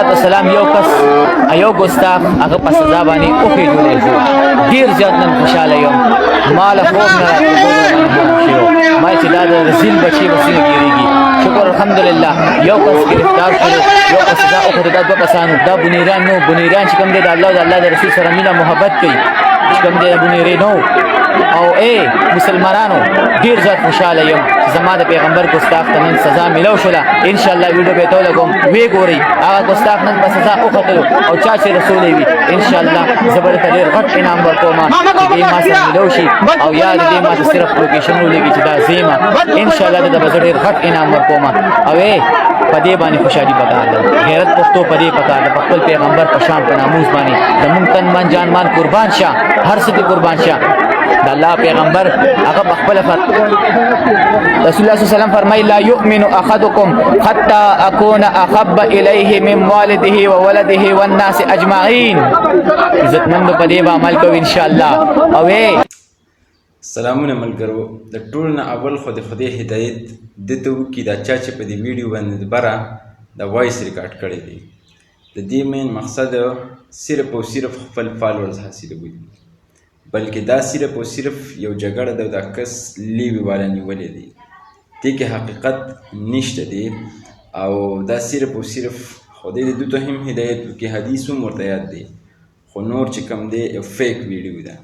والسلام یو کس یو ګستاخ هغه په سزا باندې وخېدلی شو. ډېر زیات نن خوشحاله یم. ما له خوب نه راپورته ما چې دا د رزیل بچي به څنګه ګېرېږي. شکر الحمدلله یو کس ګرفتار شو، یو کس سزا وخوړه. دا دوه کسانو، دا بنیران نو. بنیران چې کوم دی د الله او د الله د رسول سره مینه محبت کوي، چې کوم دی بنیرې نو. او مسلمانانو ډېر زیات خوشحاله یم چې زما د پیغمبر ګستاخ ته نن سزا میلاو شوله. انشاءالله ویډیو به یې ته ولګوم، ویې ګورئ. هغه ګستاخ نن په سزا وختلو او چا چې رسولی وي انشاءالله زه به درته ډېر غټ انعام ورکوم چې دې ما سره میلاو شي. او یا د دې ما ته صرف لوکیشن ولېږي چې دا زه یم. انشاءالله دته به زه ډېر غټ انعام ورکوم. او په دې باندې خوشحالي پکار ده. غیرت پښتو په دې پکار ده، په خپل پیغمبر په شان په ناموس باندې د مونږ تن من جان مان قربان شه، هر څه دې قربان شه. د الله پیغمبر هغه په خپل رسول الله صلی الله علیه وسلم فرمایي لا یؤمن احدکم حتى اكون احب الیه من والده وولده والناس اجمعین. عزتمند په دې عمل کوو ان شاء الله. او سلامونه ملګرو، د ټول نه اول خو د خدای هدایت دته وکړي دا چا چې په دې ویډیو باندې بره د وایس ریکارډ کړی دی. د دې مین مقصد صرف او صرف خپل فالوورز حاصلوي، بلکې دا صرف او صرف یو جګړه ده. دا کس لیوي والا نیولې دی، دې کې حقیقت نشته دی. او دا صرف او صرف خدای دې دوی ته هم هدایت وکړي، حدیث هم ورته یاد دی. خو نور چې کوم دی یو فیک ویډیو ده.